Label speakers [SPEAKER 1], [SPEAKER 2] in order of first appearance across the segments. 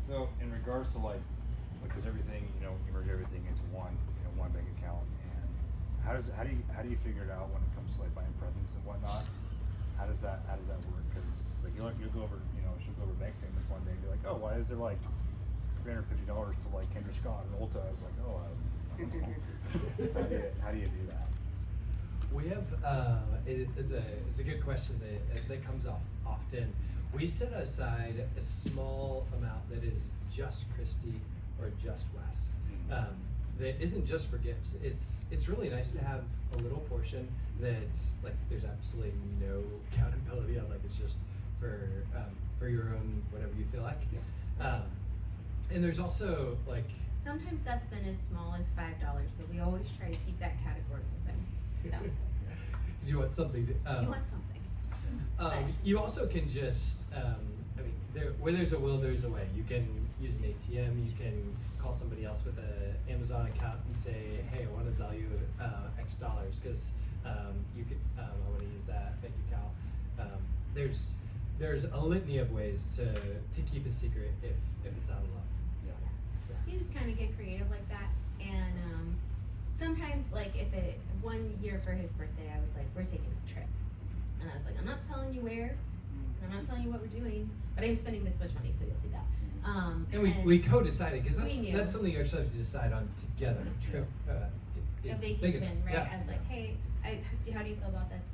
[SPEAKER 1] So in regards to because everything, you merge everything into one bank account, and how do you figure it out when it comes to like buying presents and whatnot? How does that work? Because like you'll go over, she'll go over bank statements one day and be like, oh, why is there like $350 to like Kendra Scott and Ulta? I was like, oh, I don't know. How do you do that?
[SPEAKER 2] We have it's a good question that comes up often. We set aside a small amount that is just Christy or just Wes. That isn't just for gifts. It's really nice to have a little portion that's like there's absolutely no accountability on, like it's just for your own whatever you feel like. Yeah. And there's also like
[SPEAKER 3] sometimes that's been as small as $5, but we always try to keep that category open. So.
[SPEAKER 2] Because you want something.
[SPEAKER 3] You want something.
[SPEAKER 2] You also can just, where there's a will, there's a way. You can use an ATM. You can call somebody else with an Amazon account and say, hey, I want to sell you X dollars because you could. I want to use that bank account. There's a litany of ways to keep a secret if it's out of love.
[SPEAKER 3] Yeah. You just kind of get creative like that, and sometimes like one year for his birthday, I was like, we're taking a trip. And I was like, I'm not telling you where, and I'm not telling you what we're doing, but I'm spending this much money, so you'll see that.
[SPEAKER 2] And we co-decided, because that's something you actually have to decide on together. Trip
[SPEAKER 3] a
[SPEAKER 2] is
[SPEAKER 3] vacation, right?
[SPEAKER 2] Yeah.
[SPEAKER 3] I was like, hey, how do you feel about this,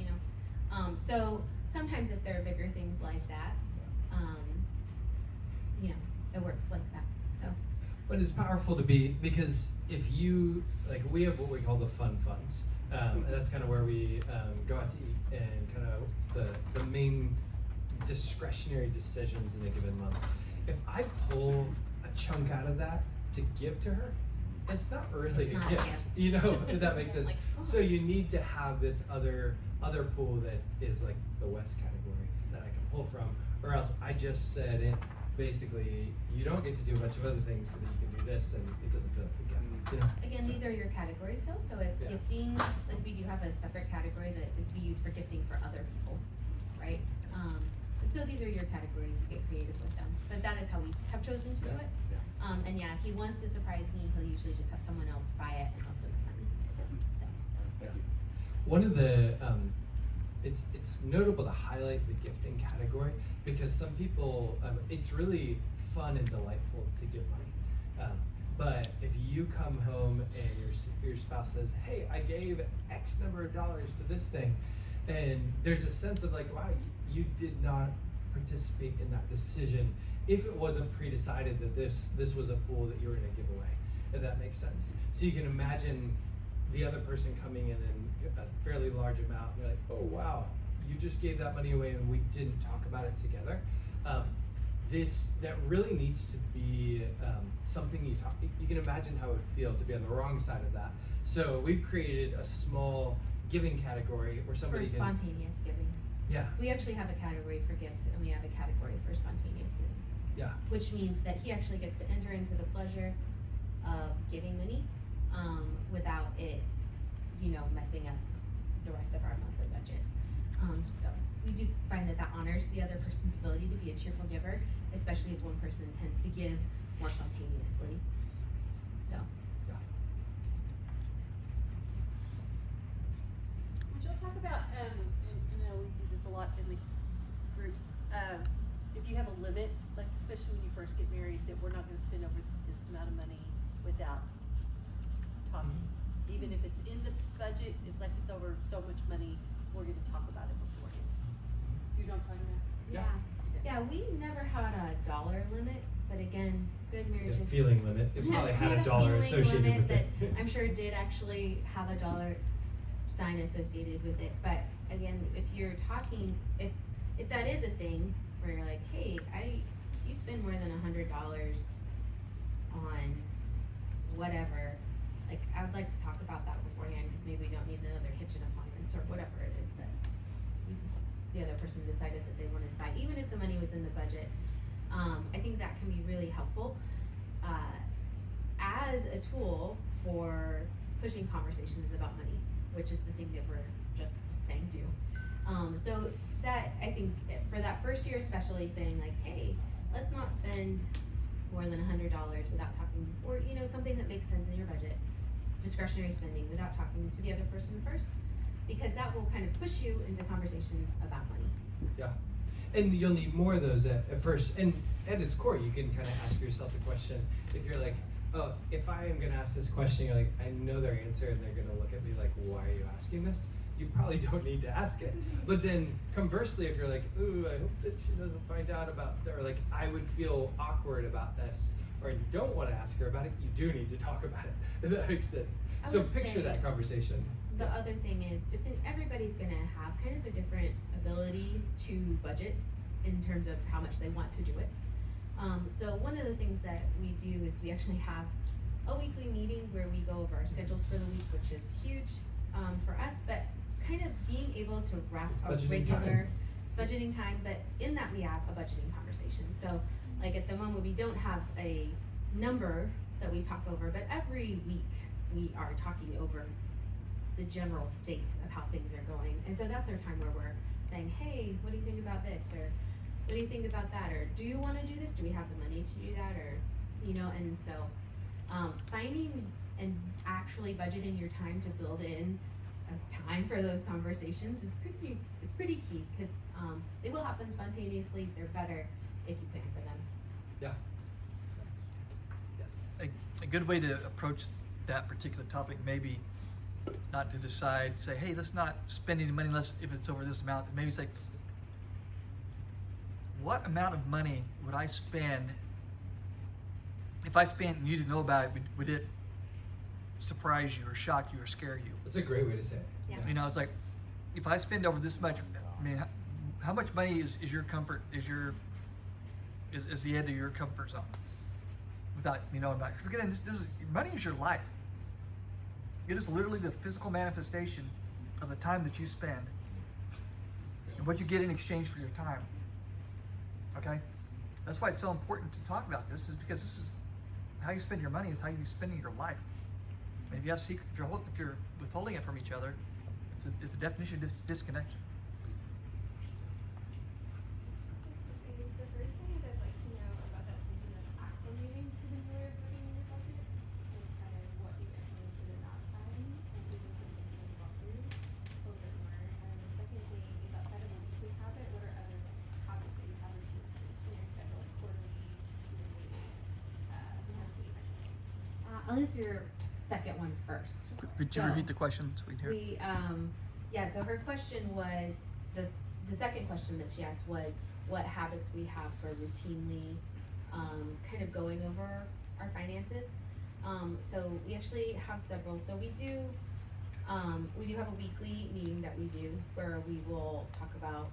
[SPEAKER 3] So sometimes if there are bigger things like that, it works like that, so.
[SPEAKER 2] But it's powerful to be, because if you, we have what we call the fun funds. And that's kind of where we go out to eat and kind of the main discretionary decisions in a given month. If I pull a chunk out of that to give to her, it's not really a gift. If that makes sense. So you need to have this other pool that is like the West category that I can pull from, or else I just said it. Basically, you don't get to do a bunch of other things so that you can do this, and it doesn't feel like a gift.
[SPEAKER 3] Again, these are your categories though. So if gifting, we do have a separate category that is to be used for gifting for other people, right? So these are your categories. You get creative with them, but that is how we have chosen to do it. And if he wants to surprise me, he'll usually just have someone else buy it and I'll send the money. So.
[SPEAKER 1] Thank you.
[SPEAKER 2] One of the it's notable to highlight the gifting category because some people it's really fun and delightful to give money. But if you come home and your spouse says, hey, I gave X number of dollars to this thing, and there's a sense of like, wow, you did not participate in that decision if it wasn't pre-decided that this was a pool that you were going to give away, if that makes sense. So you can imagine the other person coming in a fairly large amount, and you're like, oh wow, you just gave that money away and we didn't talk about it together. That really needs to be something you can imagine how it would feel to be on the wrong side of that. So we've created a small giving category where somebody
[SPEAKER 3] for spontaneous giving.
[SPEAKER 2] Yeah.
[SPEAKER 3] So we actually have a category for gifts and we have a category for spontaneous giving.
[SPEAKER 2] Yeah. Which
[SPEAKER 3] means that he actually gets to enter into the pleasure of giving money without it, messing up the rest of our monthly budget. So we do find that honors the other person's ability to be a cheerful giver, especially if one person tends to give more spontaneously. So.
[SPEAKER 2] Yeah.
[SPEAKER 4] Would y'all talk about, and we do this a lot in the groups, if you have a limit, like especially when you first get married, that we're not going to spend over this amount of money without talking. Even if it's in the budget, it's like it's over so much money, we're going to talk about it beforehand. You know what I'm talking about?
[SPEAKER 3] Yeah, we never had a dollar limit, but again, good marriages.
[SPEAKER 2] A feeling limit. It probably had a dollar associated with it.
[SPEAKER 3] That I'm sure did actually have a dollar sign associated with it. But again, if you're talking, if that is a thing where you're like, hey, you spend more than $100 on whatever. Like, I would like to talk about that beforehand because maybe we don't need another kitchen appliance or whatever it is that the other person decided that they wanted to buy, even if the money was in the budget. I think that can be really helpful as a tool for pushing conversations about money, which is the thing that we're just saying do. So that, I think, for that first year especially, saying like, hey, let's not spend more than $100 without talking, or, you know, something that makes sense in your budget, discretionary spending, without talking to the other person first, because that will kind of push you into conversations about money.
[SPEAKER 2] Yeah. And you'll need more of those at first. And at its core, you can kind of ask yourself the question, if you're like, oh, if I am gonna ask this question, you're like, I know their answer, and they're gonna look at me like, why are you asking this? You probably don't need to ask it. But then conversely, if you're like, ooh, I hope that she doesn't find out about, or like, I would feel awkward about this, or you don't want to ask her about it, you do need to talk about it, if that makes sense.
[SPEAKER 3] I
[SPEAKER 2] So
[SPEAKER 3] would
[SPEAKER 2] picture
[SPEAKER 3] say
[SPEAKER 2] that conversation.
[SPEAKER 3] The other thing is, everybody's gonna have kind of a different ability to budget in terms of how much they want to do it. So one of the things that we do is we actually have a weekly meeting where we go over our schedules for the week, which is huge for us, but kind of being able to wrap
[SPEAKER 2] It's
[SPEAKER 3] a
[SPEAKER 2] budgeting
[SPEAKER 3] regular,
[SPEAKER 2] time.
[SPEAKER 3] it's budgeting time, but in that we have a budgeting conversation. So like at the moment, we don't have a number that we talk over, but every week we are talking over the general state of how things are going. And so that's our time where we're saying, hey, what do you think about this? Or what do you think about that? Or do you want to do this? Do we have the money to do that? Or, you know, and so finding and actually budgeting your time to build in a time for those conversations is pretty key, because they will happen spontaneously. They're better if you plan for them.
[SPEAKER 2] Yeah. Yes.
[SPEAKER 5] A good way to approach that particular topic may be not to decide, say, hey, let's not spend any money unless if it's over this amount. Maybe it's like, what amount of money would I spend if I spent and you didn't know about it? Would it surprise you or shock you or scare you?
[SPEAKER 2] That's a great way to say it.
[SPEAKER 3] Yeah.
[SPEAKER 5] You know, it's like, if I spend over this much, I mean, how much money is your comfort, is the end of your comfort zone? Without, you know, about, because again, this is, money is your life. It is literally the physical manifestation of the time that you spend and what you get in exchange for your time. Okay? That's why it's so important to talk about this, is because this is how you spend your money is how you spending your life. And if you have secret, if you're withholding it from each other, it's a definition of disconnection.
[SPEAKER 6] The first thing is I'd like to know about that season of acclimating to the new way of working in your budgets and kind of what you implemented in that time and even some things you walk through a little bit more. And the second thing is outside of a weekly habit, what are other habits that you have in your schedule, like quarterly, yearly, monthly, that kind of thing?
[SPEAKER 3] I'll answer your second one first.
[SPEAKER 5] Could you
[SPEAKER 3] So,
[SPEAKER 5] repeat the question so we can hear?
[SPEAKER 3] So her question was, the second question that she asked was what habits we have for routinely kind of going over our finances. So we actually have several. So we do have a weekly meeting that we do where we will talk about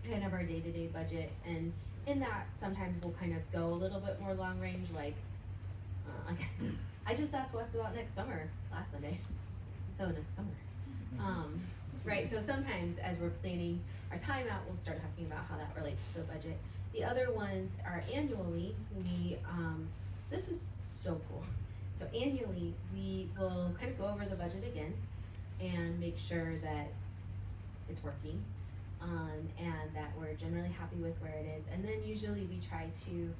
[SPEAKER 3] kind of our day-to-day budget, and in that sometimes we'll kind of go a little bit more long range, like I just asked Wes about next summer last Sunday. So next summer. Right, so sometimes as we're planning our time out, we'll start talking about how that relates to the budget. The other ones are annually, this was so cool. So annually, we will kind of go over the budget again and make sure that it's working, and that we're generally happy with where it is. And then usually we try to,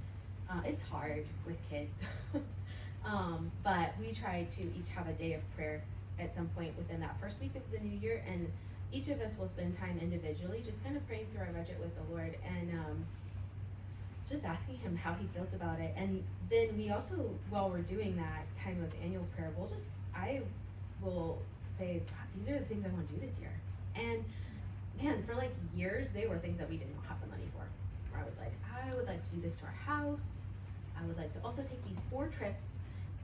[SPEAKER 3] it's hard with kids, but we try to each have a day of prayer at some point within that first week of the new year, and each of us will spend time individually just kind of praying through our budget with the Lord, and just asking him how he feels about it. And then we also, while we're doing that time of annual prayer, I will say, God, these are the things I want to do this year. And man, for like years, they were things that we did not have the money for. Where I was like, I would like to do this to our house. I would like to also take these 4 trips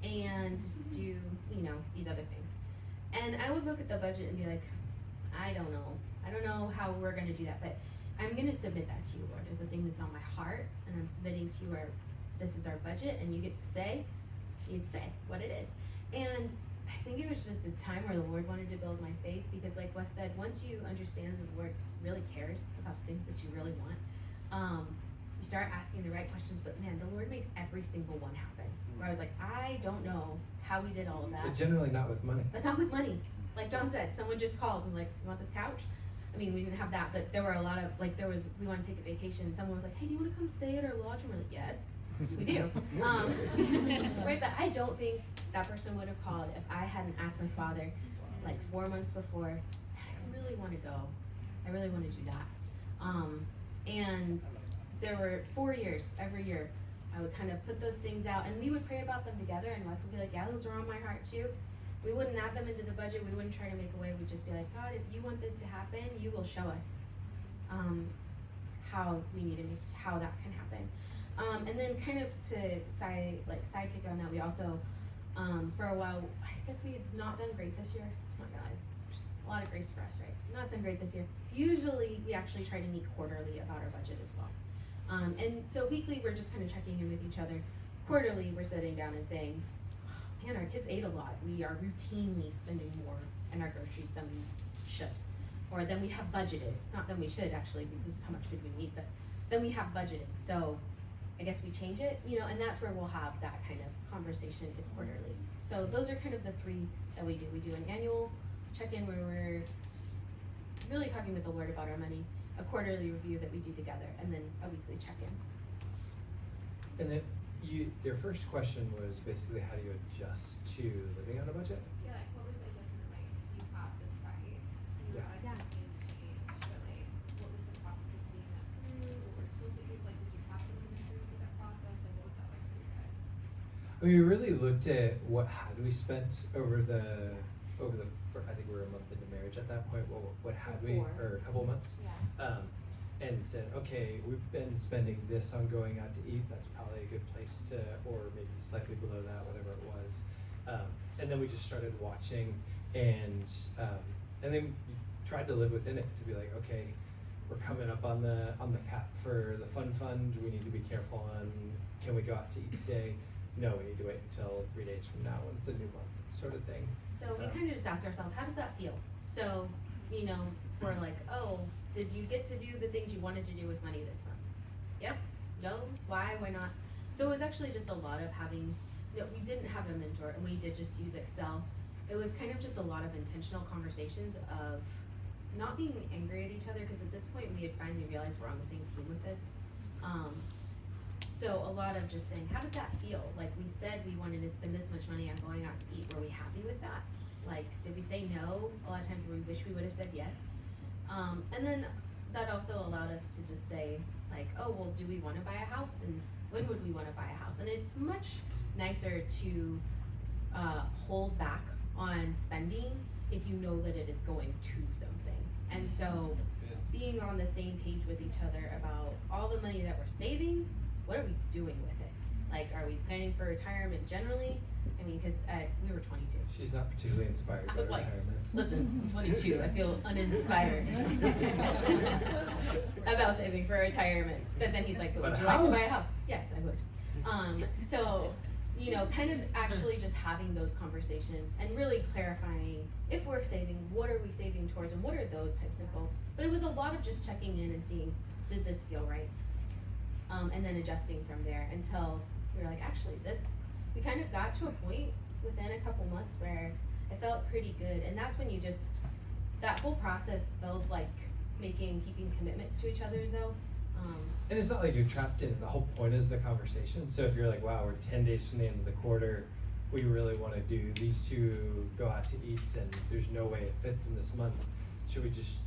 [SPEAKER 3] and do, these other things. And I would look at the budget and be like, I don't know how we're going to do that, but I'm going to submit that to you, Lord, as a thing that's on my heart, and I'm submitting to you where this is our budget, and you get to say what it is. And I think it was just a time where the Lord wanted to build my faith, because like Wes said, once you understand that the Lord really cares about the things that you really want, you start asking the right questions. But man, the Lord made every single one happen, where I was like, I don't know how we did all of that.
[SPEAKER 2] But generally not with money.
[SPEAKER 3] But not with money. Like John said, someone just calls and like, you want this couch? I mean, we didn't have that, but there were a lot of, we wanted to take a vacation. Someone was like, hey, do you want to come stay at our lodge? And we're like, yes. We do. Right, but I don't think that person would have called if I hadn't asked my father like 4 months before, I really want to go. I really want to do that. And there were 4 years, every year, I would kind of put those things out and we would pray about them together and Wes would be like, yeah, those are on my heart too. We wouldn't add them into the budget, we wouldn't try to make a way, we'd just be like, God, if you want this to happen, you will show us how that can happen. And then kind of to sidekick on that, we also, for a while, I guess we have not done great this year. Oh my God, just a lot of grace for us, right? Not done great this year. Usually we actually try to meet quarterly about our budget as well. And so weekly, we're just kind of checking in with each other. Quarterly, we're sitting down and saying, oh, man, our kids ate a lot. We are routinely spending more in our groceries than we should. Or than we have budgeted. Not than we should, actually, because this is how much food we need, but then we have budgeted. So I guess we change it, and that's where we'll have that kind of conversation is quarterly. So those are kind of the three that we do. We do an annual check-in where we're really talking with the Lord about our money, a quarterly review that we do together, and then a weekly check-in.
[SPEAKER 2] And then your first question was basically how do you adjust to living on a budget?
[SPEAKER 6] Yeah, like what was, I guess, like to have this fight? You
[SPEAKER 2] Yeah.
[SPEAKER 6] guys have seen change, but like what was the process of seeing that through? Or was it like did you have some through that process? Like what was that like for you guys?
[SPEAKER 2] We really looked at what had we spent over the I think we were a month into marriage at that point. What had we, or a couple of months?
[SPEAKER 6] Yeah.
[SPEAKER 2] And said, okay, we've been spending this on going out to eat. That's probably a good place to, or maybe slightly below that, whatever it was. And then we just started watching, and then we tried to live within it to be like, okay, we're coming up on the cap for the fun fund. We need to be careful on, can we go out to eat today? No, we need to wait until 3 days from now when it's a new month, sort of thing.
[SPEAKER 3] So we kind of just ask ourselves, how does that feel? So, we're like, oh, did you get to do the things you wanted to do with money this month? Yes? No? Why? Why not? So it was actually just a lot of having, we didn't have a mentor and we did just use Excel. It was kind of just a lot of intentional conversations of not being angry at each other, because at this point we had finally realized we're on the same team with this. So a lot of just saying, how did that feel? Like we said we wanted to spend this much money on going out to eat. Were we happy with that? Like, did we say no? A lot of times we wish we would have said yes. And then that also allowed us to just say like, oh, well, do we want to buy a house? And when would we want to buy a house? And it's much nicer to hold back on spending if you know that it is going to something. And so being on the same page with each other about all the money that we're saving, what are we doing with it? Like, are we planning for retirement generally? I mean, because we were 22.
[SPEAKER 2] She's not particularly inspired
[SPEAKER 3] I
[SPEAKER 2] by
[SPEAKER 3] was like,
[SPEAKER 2] retirement.
[SPEAKER 3] listen, I'm 22. I feel uninspired about saving for retirement. But then he's like, but would you like to buy a house? Yes, I would. So, kind of actually just having those conversations and really clarifying if we're saving, what are we saving towards, and what are those types of goals. But it was a lot of just checking in and seeing, did this feel right? And then adjusting from there until we were like, actually, we kind of got to a point within a couple months where it felt pretty good. And that's when that whole process feels like keeping commitments to each other though.
[SPEAKER 2] And it's not like you're trapped in it. The whole point is the conversation. So if you're like, wow, we're 10 days from the end of the quarter, we really want to do these two go out to eat, and there's no way it fits in this month. Should we just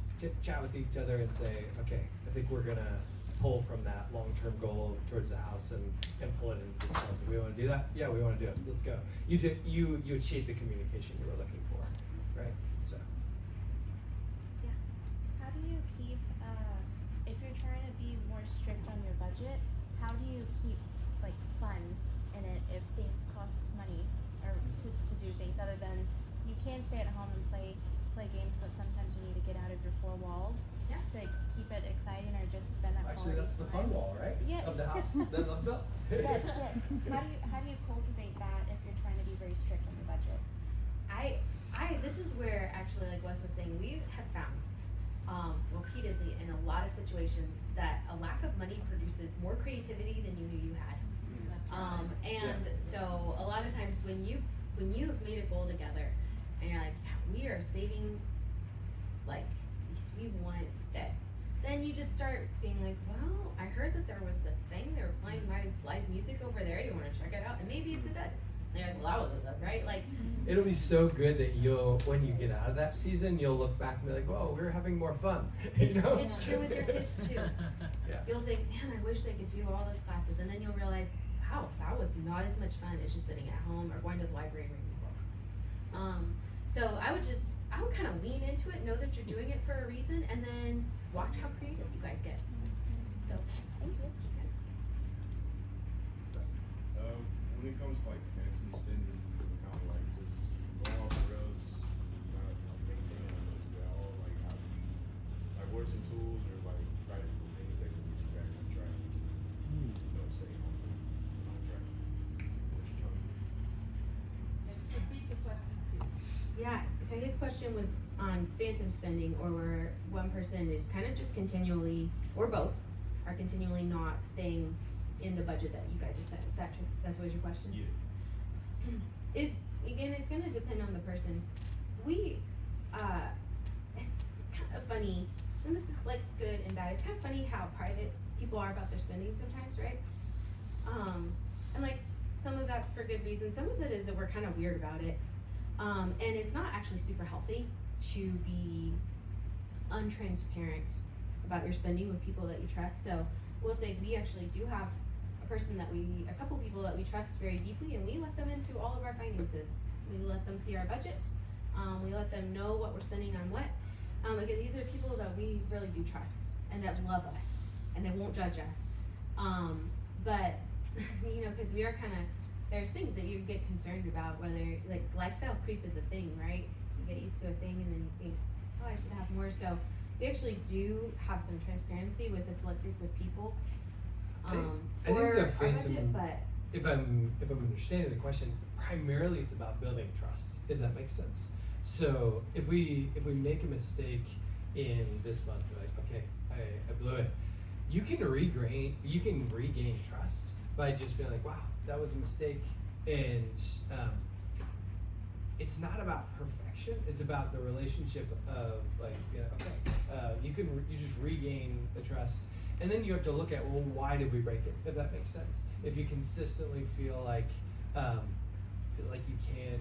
[SPEAKER 2] chat with each other and say, okay, I think we're gonna pull from that long-term goal towards the house and pull it into this month. Do we want to do that? Yeah, we want to do it. Let's go. You achieve the communication you were looking for, right? So.
[SPEAKER 7] Yeah. How do you keep, if you're trying to be more strict on your budget, how do you keep like fun in it if things cost money, or to do things other than, you can stay at home and play games, but sometimes you need to get out of your four walls to keep it exciting, or just spend that
[SPEAKER 2] Actually,
[SPEAKER 7] quality
[SPEAKER 2] that's the
[SPEAKER 7] time.
[SPEAKER 2] fun wall, right?
[SPEAKER 7] Yeah.
[SPEAKER 2] Of the house that I've built.
[SPEAKER 7] Yes. How do you cultivate that if you're trying to be very strict on your budget?
[SPEAKER 3] This is where actually, like Wes was saying, we have found repeatedly in a lot of situations that a lack of money produces more creativity than you knew you had. So a lot of times when you've made a goal together and you're like, yeah, we are saving, like, we want this, then you just start being like, well, I heard that there was this thing, they were playing my live music over there, you wanna check it out, and maybe it's a dud. And you're like, well, that was a dud, right? Like,
[SPEAKER 2] It'll be so good that when you get out of that season, you'll look back and be like, "Whoa, we were having more fun."
[SPEAKER 3] it's true with your kids too.
[SPEAKER 2] Yeah.
[SPEAKER 3] You'll think, man, I wish they could do all those classes, and then you'll realize, wow, that was not as much fun as just sitting at home or going to the library and reading a book. So I would kind of lean into it, know that you're doing it for a reason, and then watch how creative you guys get. So,
[SPEAKER 7] Thank you.
[SPEAKER 8] When it comes to like phantom spending, it's kind of like just going off the rails, not maintaining those well. Like how do you, like what are some tools or like practical things that can get you back on track to, stay on track?
[SPEAKER 4] Repeat the question too.
[SPEAKER 3] yeah, so his question was on phantom spending, or where one person is kind of just continually, or both, are continually not staying in the budget that you guys have set. Is that true? That was your question?
[SPEAKER 8] Yeah.
[SPEAKER 3] It's gonna depend on the person. It's kind of funny, and this is like good and bad. It's kind of funny how private people are about their spending sometimes, right? And like some of that's for good reason. Some of it is that we're kind of weird about it. And it's not actually super healthy to be untransparent about your spending with people that you trust. So we'll say we actually do have a couple people that we trust very deeply, and we let them into all of our finances. We let them see our budget. We let them know what we're spending on what. Again, these are people that we really do trust and that love us, and they won't judge us. But because we are there's things that you get concerned about, whether like lifestyle creep is a thing, right? You get used to a thing and then you think, oh, I should have more. So we actually do have some transparency with a select group of people.
[SPEAKER 2] I think
[SPEAKER 3] For
[SPEAKER 2] the
[SPEAKER 3] our budget,
[SPEAKER 2] phantom,
[SPEAKER 3] but
[SPEAKER 2] if I'm understanding the question, primarily it's about building trust, if that makes sense. So if we make a mistake in this month, we're like, okay, I blew it. You can regain trust by just being like, wow, that was a mistake. And it's not about perfection, it's about the relationship of like, you just regain the trust. And then you have to look at, well, why did we break it? If that makes sense. If you consistently feel like you can't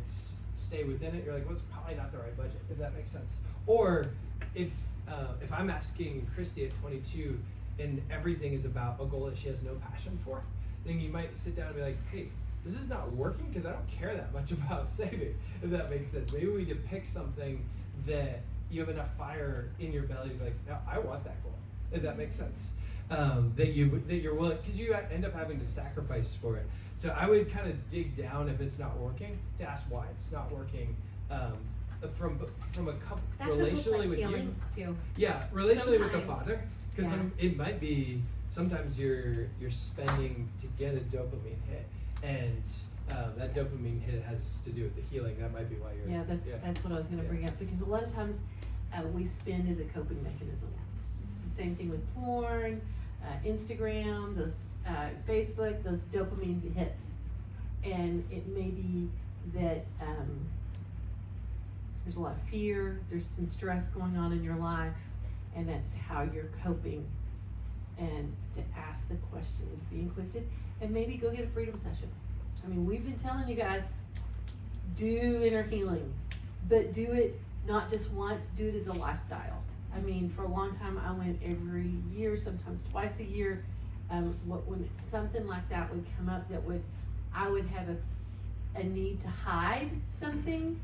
[SPEAKER 2] stay within it, you're like, well, it's probably not the right budget. If that makes sense. Or if I'm asking Christy at 22 and everything is about a goal that she has no passion for, then you might sit down and be like, hey, this is not working because I don't care that much about saving. If that makes sense. Maybe we need to pick something that you have enough fire in your belly to be like, no, I want that goal. If that makes sense. That you're willing, because you end up having to sacrifice for it. So I would kind of dig down if it's not working to ask why it's not working. From a couple
[SPEAKER 3] that could look
[SPEAKER 2] relationally
[SPEAKER 3] like
[SPEAKER 2] with
[SPEAKER 3] healing
[SPEAKER 2] you,
[SPEAKER 3] too.
[SPEAKER 2] yeah, relationally with the
[SPEAKER 3] Sometimes.
[SPEAKER 2] father, because
[SPEAKER 3] Yeah.
[SPEAKER 2] it might be sometimes you're spending to get a dopamine hit, and that dopamine hit has to do with the healing. That might be why you're.
[SPEAKER 9] Yeah, that's what I was gonna bring up, because a lot of times, we spend as a coping mechanism. It's the same thing with porn, Instagram, those, Facebook, those dopamine hits. And it may be that, there's a lot of fear, there's some stress going on in your life, and that's how you're coping. And to ask the questions, be inquisitive, and maybe go get a freedom session. I mean, we've been telling you guys, do inner healing, but do it not just once, do it as a lifestyle. I mean, for a long time, I went every year, sometimes twice a year. When something like that would come up, I would have a need to hide something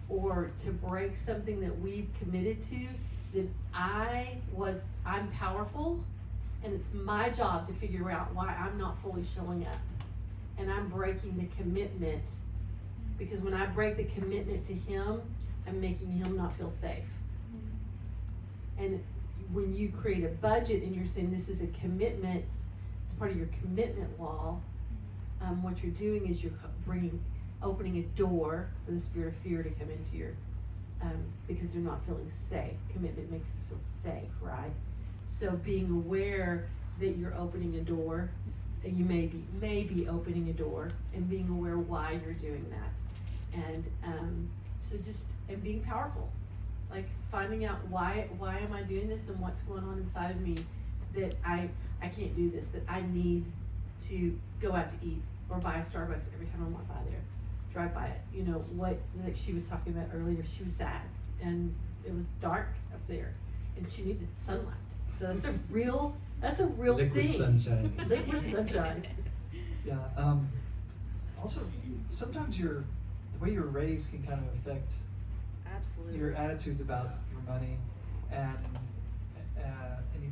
[SPEAKER 9] or to break something that we've committed to, that I'm powerful, and it's my job to figure out why I'm not fully showing up. And I'm breaking the commitment, because when I break the commitment to him, I'm making him not feel safe. And when you create a budget and you're saying this is a commitment, it's part of your commitment wall, what you're doing is you're opening a door for the spirit of fear to come into your, because they're not feeling safe. Commitment makes us feel safe, right? So being aware that you're opening a door, that you may be opening a door, and being aware why you're doing that. And so and being powerful. like finding out why am I doing this and what's going on inside of me that I can't do this, that I need to go out to eat or buy a Starbucks every time I walk by there, drive by it. You know, what, like she was talking about earlier, she was sad and it was dark up there and she needed sunlight. So that's a real
[SPEAKER 2] Liquid
[SPEAKER 9] thing.
[SPEAKER 2] sunshine.
[SPEAKER 9] Liquid sunshine.
[SPEAKER 5] Yeah. Also, sometimes the way you're raised can kind of affect
[SPEAKER 4] Absolutely.
[SPEAKER 5] your attitudes about your money, and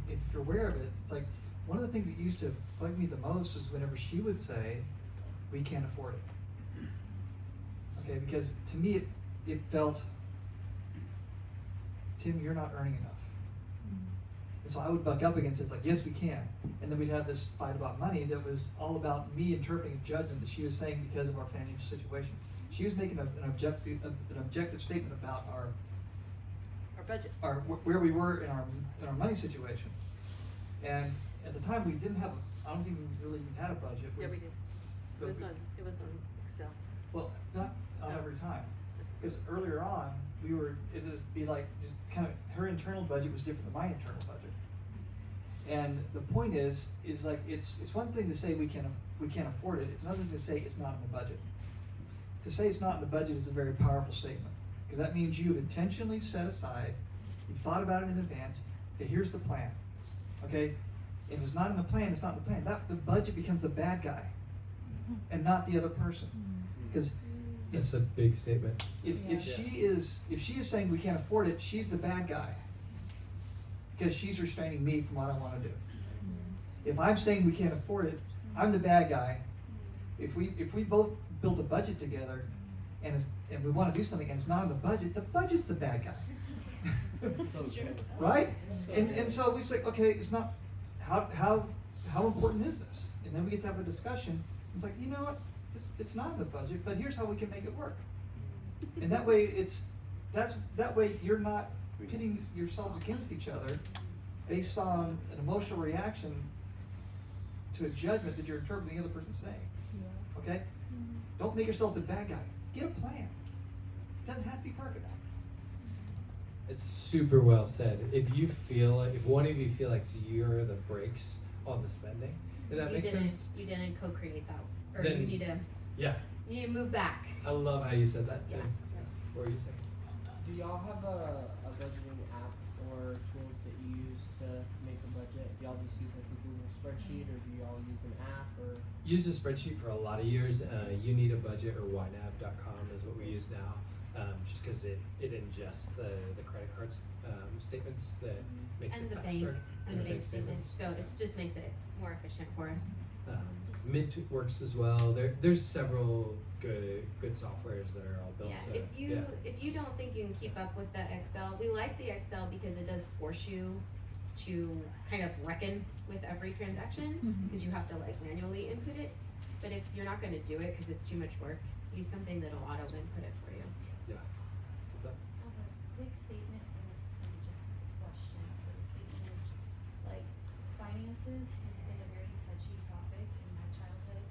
[SPEAKER 5] if you're aware of it, it's like one of the things that used to bug me the most is whenever she would say, "We can't afford it." Okay, because to me it felt, Tim, you're not earning enough. And so I would buck up against it. It's like, yes, we can. And then we'd have this fight about money that was all about me interpreting a judgment that she was saying because of our financial situation. She was making an objective statement about our
[SPEAKER 4] budget.
[SPEAKER 5] where we were in our money situation. And at the time we didn't have I don't think we really even had a budget.
[SPEAKER 4] Yeah, we did.
[SPEAKER 5] But
[SPEAKER 4] It was on Excel.
[SPEAKER 5] well, not on
[SPEAKER 4] Oh.
[SPEAKER 5] every time. Because earlier on, it would be like, just kind of, her internal budget was different than my internal budget. And the point is like, it's one thing to say we can't afford it, it's another thing to say it's not in the budget. To say it's not in the budget is a very powerful statement, because that means you've intentionally set aside, you've thought about it in advance, okay, here's the plan, okay? If it's not in the plan, it's not in the plan. The budget becomes the bad guy, and not the other person. Because
[SPEAKER 2] That's a big statement.
[SPEAKER 5] if she is saying we can't afford it, she's the bad guy. Because she's restraining me from what I want to do. If I'm saying we can't afford it, I'm the bad guy. If we both build a budget together and we want to do something and it's not in the budget's the bad guy. Right? And so we say, okay, it's not, how important is this? And then we get to have a discussion. It's like, you know what? It's not in the budget, but here's how we can make it work. And that way that way you're not pitting yourselves against each other based on an emotional reaction to a judgment that you're interpreting the other person saying. Okay? Don't make yourselves the bad guy. Get a plan. It doesn't have to be perfect.
[SPEAKER 2] It's super well said. If one of you feel like you're the brakes on the spending, does that make sense?
[SPEAKER 3] You didn't co-create that, or
[SPEAKER 2] Then-
[SPEAKER 3] you need to move back.
[SPEAKER 2] I love how you said that too.
[SPEAKER 3] Yeah.
[SPEAKER 2] What were you saying?
[SPEAKER 10] Do y'all have a budgeting app or tools that you use to make a budget? Do y'all just use like a Google spreadsheet, or do y'all use an app, or?
[SPEAKER 2] Used a spreadsheet for a lot of years. You need a budget, or YNAB.com is what we use now. Just because it ingests the credit cards statements that makes
[SPEAKER 3] And
[SPEAKER 2] it
[SPEAKER 3] the
[SPEAKER 2] faster.
[SPEAKER 3] bank, and the bank statements, so it just makes it more efficient for us.
[SPEAKER 2] Mint works as well. There's several good softwares that are all built
[SPEAKER 3] Yeah,
[SPEAKER 2] to.
[SPEAKER 3] if you don't think you can keep up with the Excel, we like the Excel because it does force you to kind of reckon with every transaction, because you have to like manually input it. But if you're not gonna do it because it's too much work, use something that'll auto input it for you.
[SPEAKER 2] Yeah. What's up?
[SPEAKER 7] I have a quick statement and just a question. So the statement is, like, finances has been a very touchy topic in my childhood.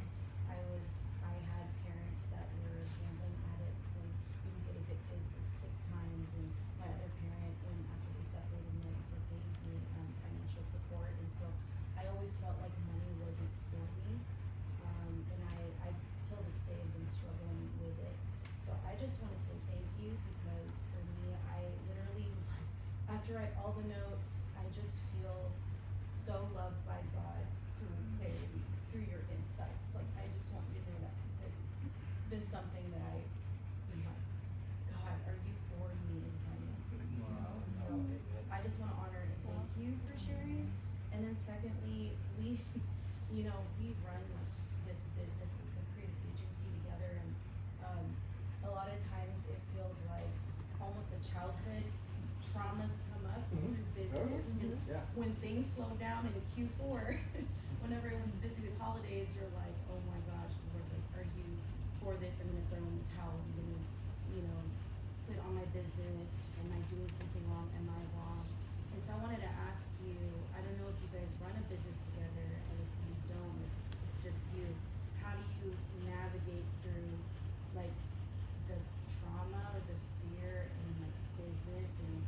[SPEAKER 7] I had parents that were gambling addicts, and we would get evicted like 6 times, and my other parent, when after we separated, never forgave me financial support, and so I always felt like money wasn't for me, and I till this day have been struggling with it. So I just want to say thank you, because for me, I literally was like, after I all the notes, I just feel so loved by God through clarity, through your insights. Like, I just want you to know that, because it's been something that I've been like, God, are you for me in finances? You know? And so I just want to honor and thank you for sharing. And then secondly, we run like this business, the creative agency together, and a lot of times it feels like almost the childhood traumas come up through business, and when things slow down in Q4, when everyone's busy with holidays, you're like, oh my gosh, Lord, like, are you for this? I'm gonna throw in the towel. I'm gonna, quit on my business. Am I doing something wrong? Am I wrong? And so I wanted to ask you, I don't know if you guys run a business together, and if you don't, if it's just you, how do you navigate through like the trauma or the fear in like business, and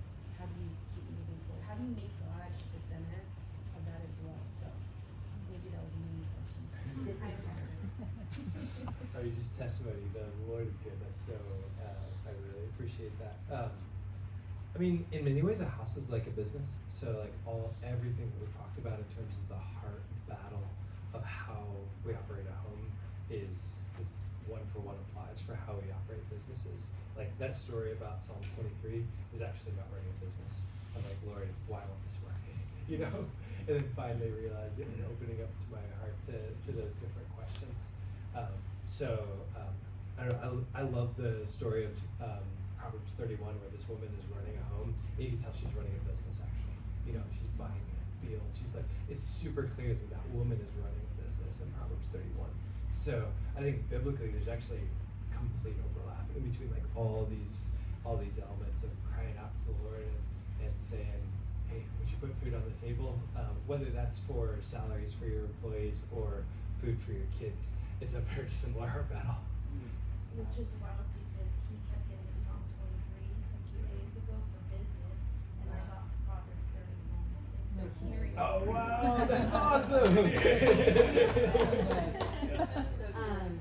[SPEAKER 11] incentive of that as well, so maybe that was a mini question. I apologize.
[SPEAKER 2] Oh, you just testimony. The Lord is good. That's so. I really appreciate that. I mean, in many ways, a house is like a business. So, like everything that we've talked about in terms of the heart battle of how we operate a home is one for one applies for how we operate businesses. Like that story about Psalm 23 was actually about running a business. I'm like, Lord, why won't this work? You know, and then finally realizing and opening up to my heart to those different questions. I don't know, I love the story of Proverbs 31 where this woman is running a home. And you can tell she's running a business actually. You know, she's buying a field. She's like, it's super clear that that woman is running a business in Proverbs 31. So I think biblically there's actually complete overlap in between like all these elements of crying out to the Lord and saying, hey, we should put food on the table, whether that's for salaries for your employees or food for your kids. It's a very similar heart battle.
[SPEAKER 11] Which is wild because he kept getting Psalm 23 a few days ago for business, and I got Proverbs 31. And so here we go.
[SPEAKER 2] Oh wow, that's awesome!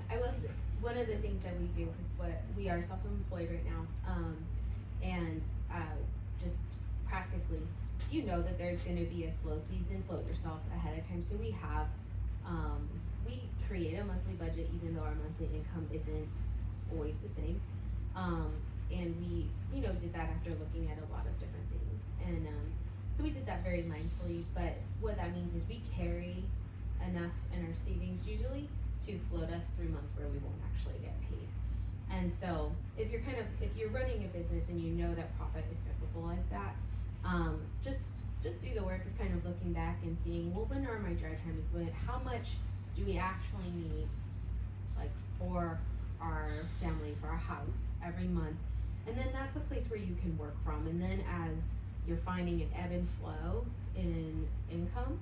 [SPEAKER 3] I will say, one of the things that we do, because we are self-employed right now, and just practically, you know that there's going to be a slow season, float yourself ahead of time. So we have, we create a monthly budget even though our monthly income isn't always the same. And we, did that after looking at a lot of different things. And so we did that very mindfully, but what that means is we carry enough in our savings usually to float us through months where we won't actually get paid. And so if you're running a business and you know that profit is cyclical like that, just do the work of kind of looking back and seeing, well, when are my dry times? How much do we actually need, like, for our family, for our house every month? And then that's a place where you can work from. And then as you're finding an ebb and flow in income,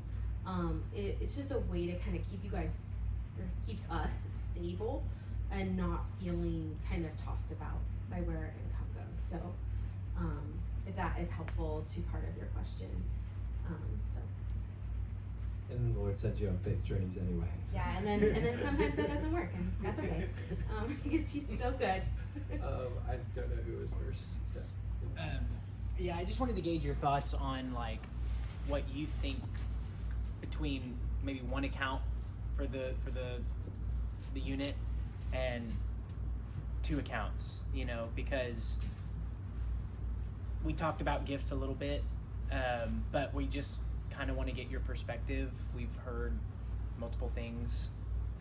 [SPEAKER 3] it's just a way to kind of keeps us stable and not feeling kind of tossed about by where our income goes. So if that is helpful to part of your question.
[SPEAKER 2] And then the Lord sent you on faith journeys anyway. So.
[SPEAKER 3] Yeah, and then sometimes that doesn't work, and that's okay. Because he's still good.
[SPEAKER 2] I don't know who was first. So.
[SPEAKER 12] Yeah, I just wanted to gauge your thoughts on like what you think between maybe one account for the unit and two accounts, because we talked about gifts a little bit, but we just kind of want to get your perspective. We've heard multiple things.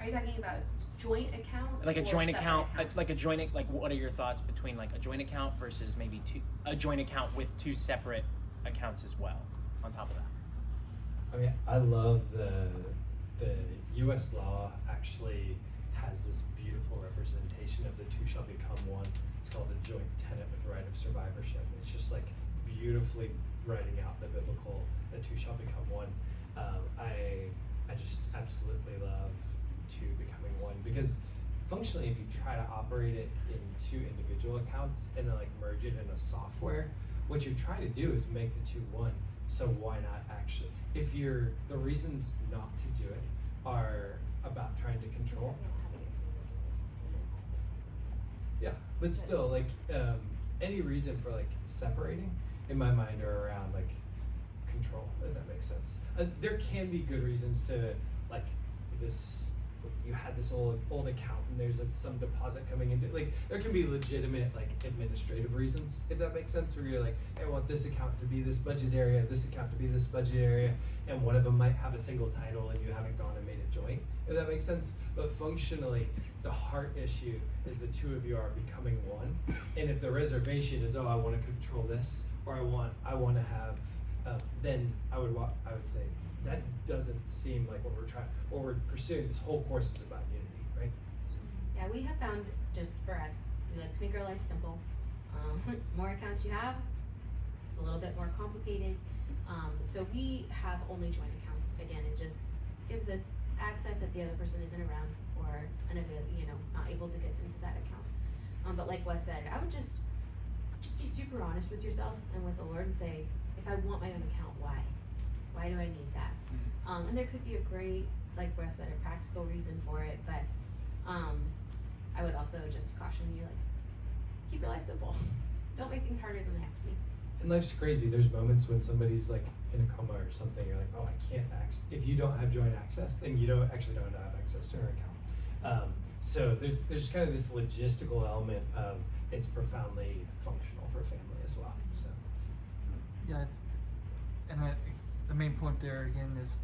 [SPEAKER 3] Are you talking about joint accounts?
[SPEAKER 12] Like a
[SPEAKER 3] or
[SPEAKER 12] joint
[SPEAKER 3] separate
[SPEAKER 12] account,
[SPEAKER 3] accounts?
[SPEAKER 12] like what are your thoughts between like a joint account versus maybe a joint account with two separate accounts as well on top of that?
[SPEAKER 2] I mean, I love the U.S. law actually has this beautiful representation of the two shall become one. It's called a joint tenant with right of survivorship. It's just like beautifully writing out the biblical, the two shall become one. I just absolutely love two becoming one, because functionally if you try to operate it in two individual accounts and then like merge it in a software, what you're trying to do is make the two one. So why not actually, if the reasons not to do it are about trying to control. Yeah, but still, like, any reason for like separating in my mind are around like control, if that makes sense. There can be good reasons to like this. You had this old account and there's some deposit coming into, like, there can be legitimate like administrative reasons, if that makes sense, where you're like, I want this account to be this budget area, this account to be this budget area, and one of them might have a single title and you haven't gone and made it joint, if that makes sense. But functionally, the heart issue is the two of you are becoming one. And if the reservation is, oh, I want to control this, or I want to have, then I would say that doesn't seem like what we're pursuing. This whole course is about unity, right? So.
[SPEAKER 3] Yeah, we have found, just for us, we like to make our life simple. More accounts you have, it's a little bit more complicated. So we have only joint accounts. Again, it just gives us access if the other person isn't around or unavailable, not able to get into that account. But like Wes said, I would just be super honest with yourself and with the Lord and say, if I want my own account, why Why do I need that? And there could be a great, like Wes said, a practical reason for it, but I would also just caution you, like, keep your life simple. Don't make things harder than they have to be.
[SPEAKER 2] And life's crazy. There's moments when somebody's like in a coma or something. You're like, oh, I can't access. If you don't have joint access, then you don't have access to her account. So there's kind of this logistical element of it's profoundly functional for family as well. So
[SPEAKER 5] Yeah, and the main point there again is,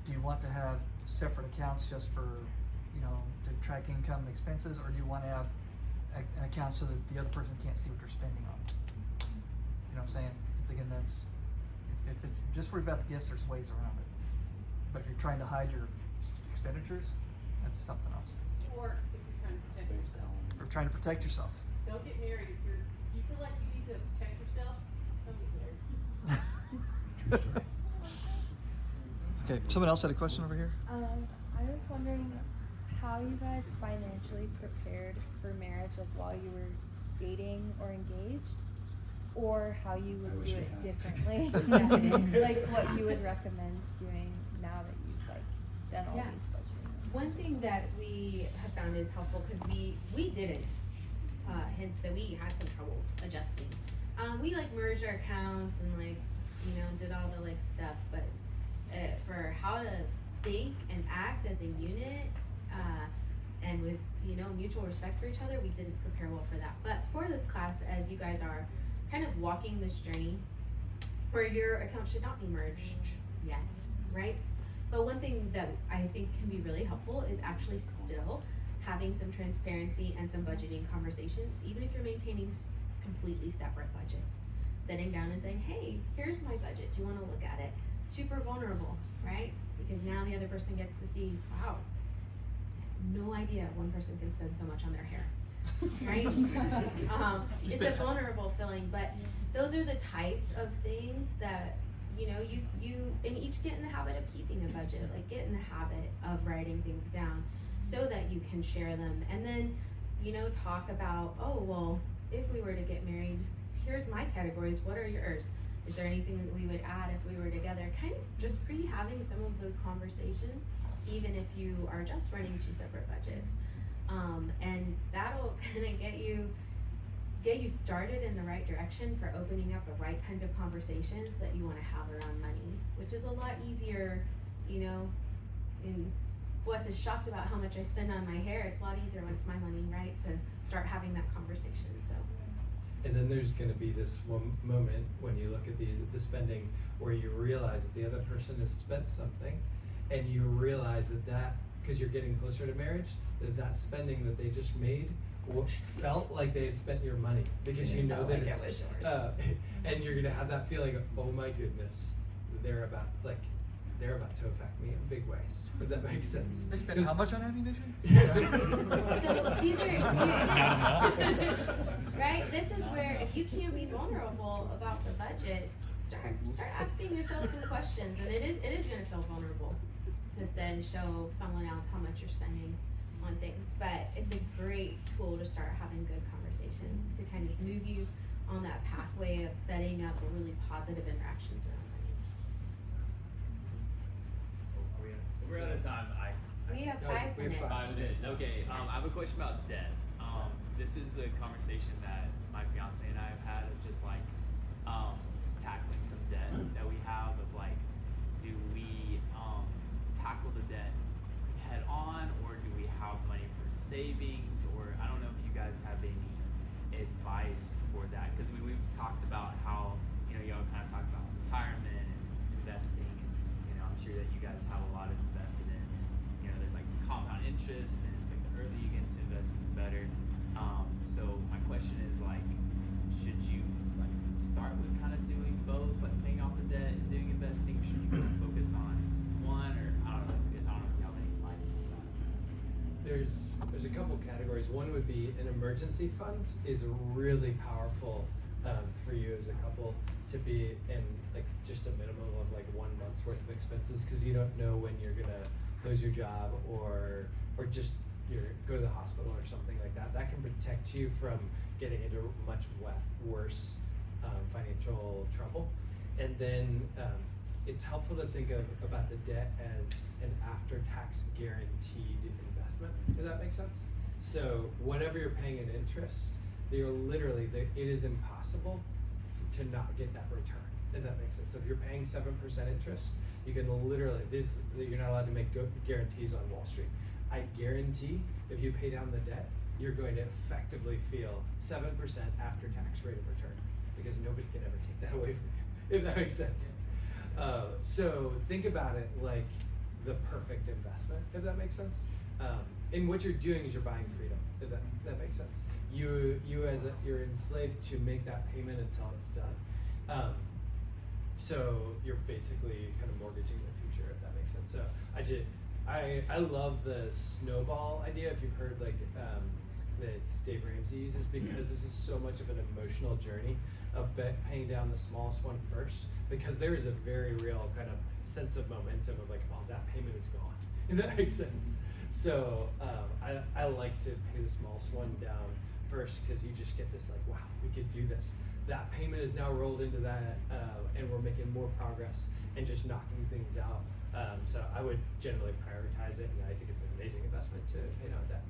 [SPEAKER 5] do you want to have separate accounts just for, to track income and expenses, or do you want to have an account so that the other person can't see what you're spending on? You know what I'm saying? Because again, that's, if you're just worried about the gifts, there's ways around it. But if you're trying to hide your expenditures, that's something else.
[SPEAKER 4] Or if you're trying to protect yourself.
[SPEAKER 5] Or trying to protect yourself.
[SPEAKER 4] Don't get married if you feel like you need to protect yourself, don't get married.
[SPEAKER 5] Okay, someone else had a question over here?
[SPEAKER 13] I was wondering how you guys financially prepared for marriage, like while you were dating or engaged, or how you would do it differently. Like what you would recommend doing now that you've like done all
[SPEAKER 3] Yeah.
[SPEAKER 13] these budgeting.
[SPEAKER 3] One thing that we have found is helpful, because we didn't, hence that we had some troubles adjusting. We like merged our accounts and like, did all the like stuff, but for how to think and act as a unit, and with, mutual respect for each other, we didn't prepare well for that. But for this class, as you guys are kind of walking this journey, where your account should not be merged yet, right? But one thing that I think can be really helpful is actually still having some transparency and some budgeting conversations, even if you're maintaining completely separate budgets. Sitting down and saying, hey, here's my budget, do you wanna look at it? Super vulnerable, right? Because now the other person gets to see, wow, no idea one person can spend so much on their hair, right? It's a vulnerable feeling, but those are the types of things that, you and each get in the habit of keeping a budget, like get in the habit of writing things down so that you can share them. And then, talk about, oh, well, if we were to get married, here's my categories, what are yours? Is there anything that we would add if we were together? Kind of just having some of those conversations, even if you are just running two separate budgets. And that'll kind of get you started in the right direction for opening up the right kinds of conversations that you want to have around money, which is a lot easier, and Wes is shocked about how much I spend on my hair. It's a lot easier when it's my money, right? To start having that conversation, so.
[SPEAKER 2] and then there's going to be this one moment when you look at the spending where you realize that the other person has spent something, and you realize that because you're getting closer to marriage, that spending that they just made felt like they had spent your money, because you know that it's and you're gonna have that feeling of, oh my goodness, they're about to affect me in big ways. Would that make sense?
[SPEAKER 5] They spent how much on ammunition?
[SPEAKER 3] So these are right? This is where if you can't be vulnerable about the budget, start asking yourself some questions, and it is gonna feel vulnerable to then show someone else how much you're spending on things, but it's a great tool to start having good conversations to kind of move you on that pathway of setting up a really positive interactions around money.
[SPEAKER 14] We're out of time.
[SPEAKER 3] We have 5 minutes.
[SPEAKER 14] 5 minutes. Okay. I have a question about debt. This is a conversation that my fiance and I have had of just like tackling some debt that we have of like, do we tackle the debt head on, or do we have money for savings, or I don't know if you guys have any advice for that, because we've talked about how y'all kind of talk about retirement and investing, and I'm sure that you guys have a lot of invested in, there's like compound interest, and it's like the earlier you get into investing, the better. So my question is like, should you like start with kind of doing both, like paying off the debt and doing investing? Should you kind of focus on one, or I don't know if you have any advice on that?
[SPEAKER 2] There's a couple categories. One would be an emergency fund is really powerful for you as a couple to be in like just a minimum of like 1 month's worth of expenses, because you don't know when you're gonna lose your job or just go to the hospital or something like that. That can protect you from getting into much worse financial trouble. And then it's helpful to think about the debt as an after-tax guaranteed investment, if that makes sense. So whenever you're paying an interest, you're literally, it is impossible to not get that return, if that makes sense. So if you're paying 7% interest, you can literally, you're not allowed to make guarantees on Wall Street. I guarantee if you pay down the debt, you're going to effectively feel 7% after-tax rate of return, because nobody can ever take that away from you, if that makes sense. So think about it like the perfect investment, if that makes sense. And what you're doing is you're buying freedom, if that makes sense. You're enslaved to make that payment until it's done. So you're basically kind of mortgaging the future, if that makes sense. So I love the snowball idea, if you've heard like that Dave Ramsey uses, because this is so much of an emotional journey of paying down the smallest one first, because there is a very real kind of sense of momentum of like, oh, that payment is gone. If that makes sense. So I like to pay the smallest one down first, because you just get this like, wow, we could do this. That payment is now rolled into that, and we're making more progress and just knocking things out. So I would generally prioritize it, and I think it's an amazing investment to pay down debt.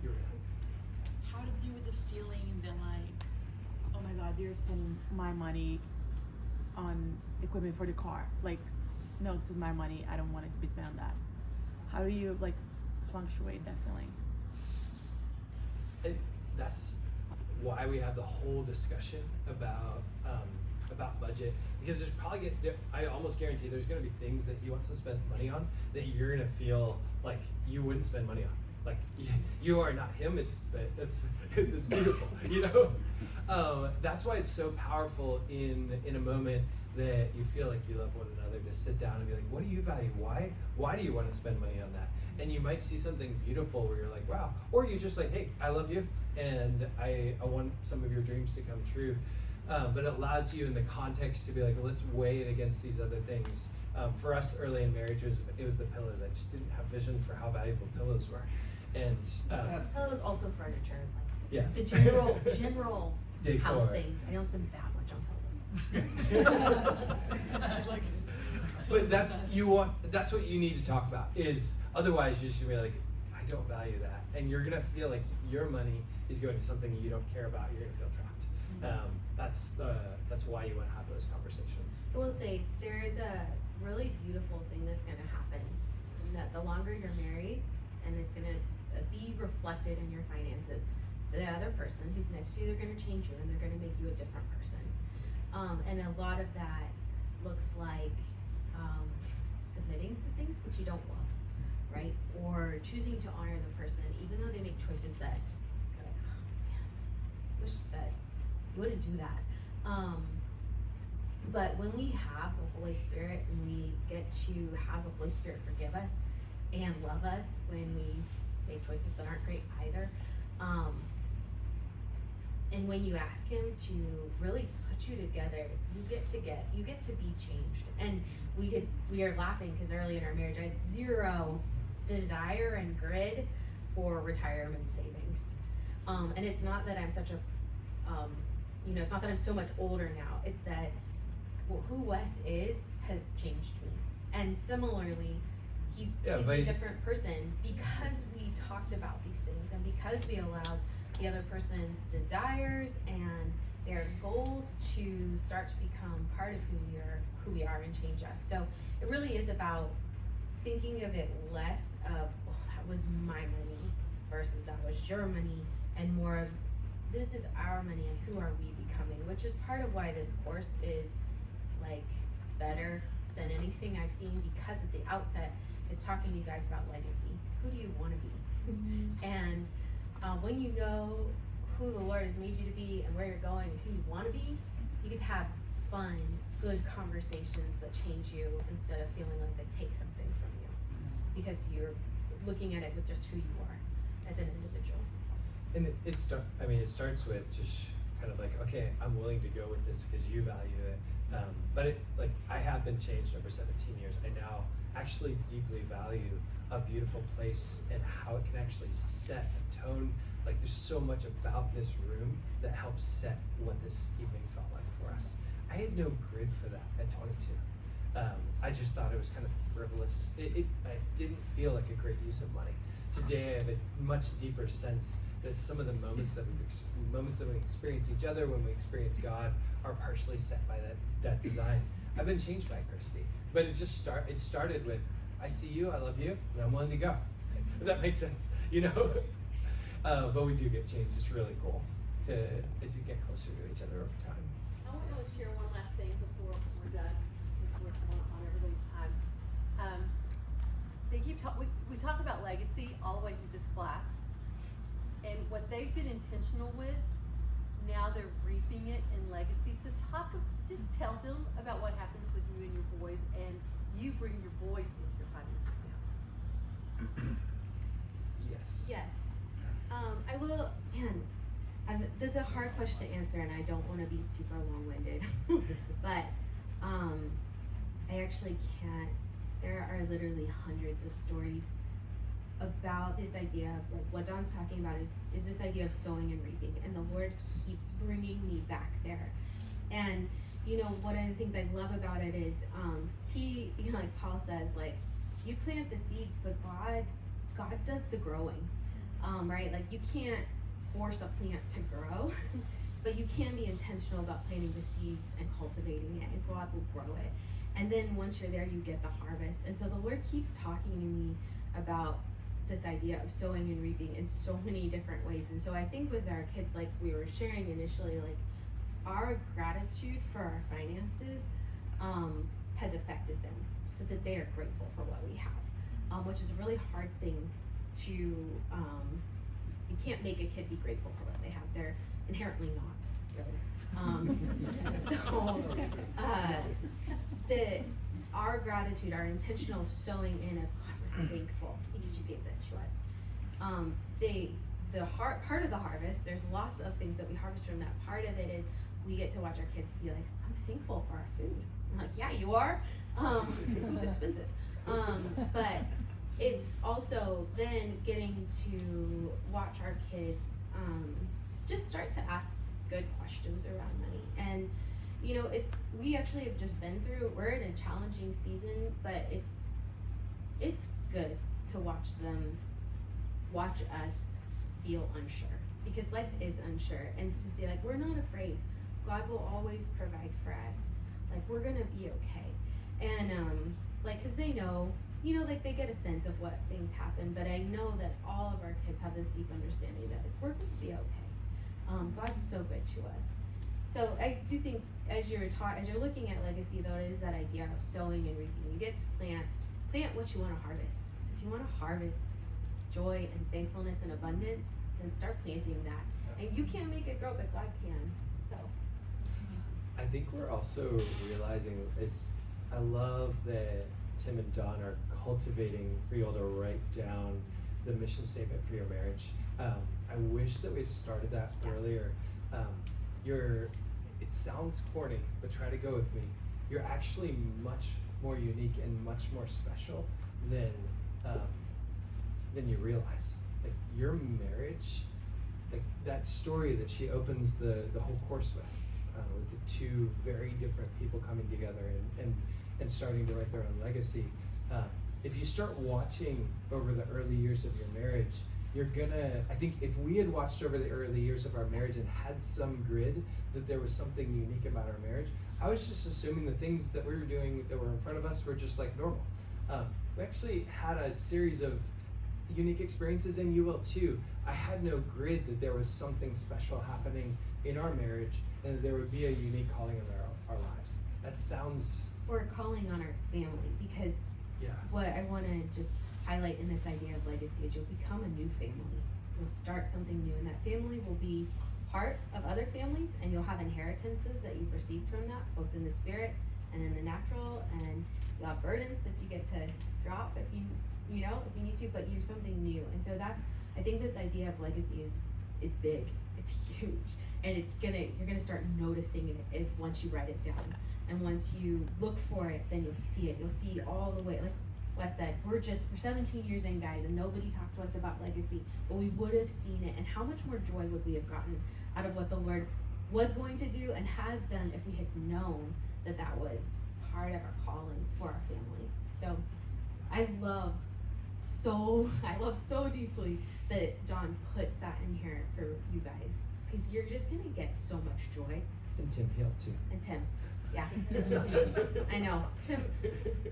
[SPEAKER 2] You're right.
[SPEAKER 15] How to deal with the feeling that like, oh my God, they're spending my money on equipment for the car. Like, no, this is my money. I don't want it to be spent on that. How do you like fluctuate that feeling?
[SPEAKER 2] That's why we have the whole discussion about budget, because there's probably I almost guarantee there's going to be things that he wants to spend money on that you're going to feel like you wouldn't spend money on. Like you are not him. It's beautiful, you know. That's why it's so powerful in a moment that you feel like you love one another, to sit down and be like, what do you value? Why do you want to spend money on that? And you might see something beautiful where you're like, wow, or you're just like, hey, I love you, and I want some of your dreams to come true. But it allows you in the context to be like, let's weigh it against these other things. For us early in marriage, it was the pillows. I just didn't have vision for how valuable pillows were. And
[SPEAKER 3] pillows, also furniture. Like
[SPEAKER 2] yes.
[SPEAKER 3] The general
[SPEAKER 2] Decor.
[SPEAKER 3] house things. I don't spend that much on pillows.
[SPEAKER 15] She's like,
[SPEAKER 2] but that's what you need to talk about, is otherwise you're just gonna be like, I don't value that, and you're gonna feel like your money is going to something you don't care about. You're gonna feel trapped. That's why you want to have those conversations.
[SPEAKER 3] I will say there is a really beautiful thing that's gonna happen, and that the longer you're married, and it's gonna be reflected in your finances. The other person who's next to you, they're gonna change you, and they're gonna make you a different person. And a lot of that looks like submitting to things that you don't love, right? Or choosing to honor the person even though they make choices that you're like, oh man, I wish that you wouldn't do that. But when we have the Holy Spirit, and we get to have the Holy Spirit forgive us and love us when we make choices that aren't great either, and when you ask Him to really put you together, you get to be changed. And we are laughing because early in our marriage, I had zero desire and grid for retirement savings. And it's not that I'm such a, it's not that I'm so much older now. It's that who Wes is has changed me. And similarly, he's a different person because we talked about these things, and because we allowed the other person's desires and their goals to start to become part of who we are and change us. So it really is about thinking of it less of, oh, that was my money versus that was your money, and more of, this is our money and who are we becoming, which is part of why this course is like better than anything I've seen, because at the outset it's talking to you guys about legacy. Who do you want to be? Mm-hmm. And when you know who the Lord has made you to be and where you're going and who you want to be, you get to have fun, good conversations that change you instead of feeling like they take something from you, because you're looking at it with just who you are as an individual.
[SPEAKER 2] And it starts with just kind of like, okay, I'm willing to go with this because you value it. But I have been changed over 17 years. I now actually deeply value a beautiful place and how it can actually set a tone. Like, there's so much about this room that helps set what this evening felt like for us. I had no grid for that at 22. I just thought it was kind of frivolous. I didn't feel like a great use of money. Today, I have a much deeper sense that some of the moments that we experience each other, when we experience God, are partially set by that design. I've been changed by Christy, but it started with, I see you, I love you, and I'm willing to go. If that makes sense, you know. But we do get changed. It's really cool as you get closer to each other over time.
[SPEAKER 4] I want to share one last thing before we're done, because we're on everybody's time. We talk about legacy all the way through this class, and what they've been intentional with, now they're reaping it in legacy. So just tell them about what happens with you and your boys, and you bring your boys into your finances now.
[SPEAKER 2] Yes.
[SPEAKER 3] Yes. I will, and this is a hard question to answer, and I don't want to be super long-winded, but I actually can't. There are literally hundreds of stories about this idea of, like, what Don's talking about is this idea of sowing and reaping, and the Lord keeps bringing me back there. And you know, one of the things I love about it is he, you know, like Paul says, like, you plant the seeds, but God does the growing, right? Like, you can't force a plant to grow, but you can be intentional about planting the seeds and cultivating it, and God will grow it. And then once you're there, you get the harvest. And so the Lord keeps talking to me about this idea of sowing and reaping in so many different ways. And so I think with our kids, like we were sharing initially, like, our gratitude for our finances has affected them so that they are grateful for what we have, which is a really hard thing to, you can't make a kid be grateful for what they have. They're inherently not, really. Our gratitude, our intentional sowing in of, God, we're thankful because you gave this to us. Part of the harvest, there's lots of things that we harvest from that. Part of it is we get to watch our kids be like, I'm thankful for our food. I'm like, yeah, you are. Food's expensive. But it's also then getting to watch our kids just start to ask good questions around money. And you know, we actually have just been through, we're in a challenging season, but it's good to watch us feel unsure, because life is unsure, and to say, like, we're not afraid. God will always provide for us. Like, we're gonna be okay. And like, cause they know, you know, like, they get a sense of what things happen, but I know that all of our kids have this deep understanding that, like, we're gonna be okay. God's so good to us. So I do think as you're looking at legacy, though, it is that idea of sowing and reaping. You get to plant what you want to harvest. So if you want to harvest joy and thankfulness and abundance, then start planting that. And you can't make it grow, but God can. So
[SPEAKER 2] I think we're also realizing I love that Tim and Don are cultivating for you all to write down the mission statement for your marriage. I wish that we had started that earlier. It sounds corny, but try to go with me. You're actually much more unique and much more special than you realize. Like, your marriage, like that story that she opens the whole course with the two very different people coming together and starting to write their own legacy. If you start watching over the early years of your marriage, I think if we had watched over the early years of our marriage and had some grid that there was something unique about our marriage, I was just assuming the things that we were doing that were in front of us were just like normal. We actually had a series of unique experiences, and you will too. I had no grid that there was something special happening in our marriage and that there would be a unique calling in our lives. That sounds...
[SPEAKER 3] Or calling on our family, because what I want to just highlight in this idea of legacy is you'll become a new family. You'll start something new, and that family will be part of other families, and you'll have inheritances that you've received from that, both in the spirit and in the natural, and you'll have burdens that you get to drop if you need to, but you're something new. And so I think this idea of legacy is big. It's huge, and you're gonna start noticing it once you write it down, and once you look for it, then you'll see it. You'll see all the way, like Wes said, we're 17 years in, guys, and nobody talked to us about legacy, but we would have seen it, and how much more joy would we have gotten out of what the Lord was going to do and has done if we had known that that was part of our calling for our family. So I love so deeply that John puts that in here for you guys, because you're just gonna get so much joy.
[SPEAKER 2] And Tim Hill too.
[SPEAKER 3] And Tim, yeah. I know,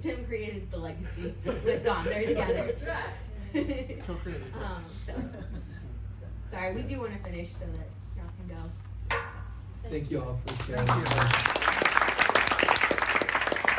[SPEAKER 3] Tim created the legacy with Don, they're together.
[SPEAKER 9] That's right.
[SPEAKER 3] So, sorry, we do wanna finish so that y'all can go.
[SPEAKER 2] Thank you all for sharing.
[SPEAKER 5] Thank you.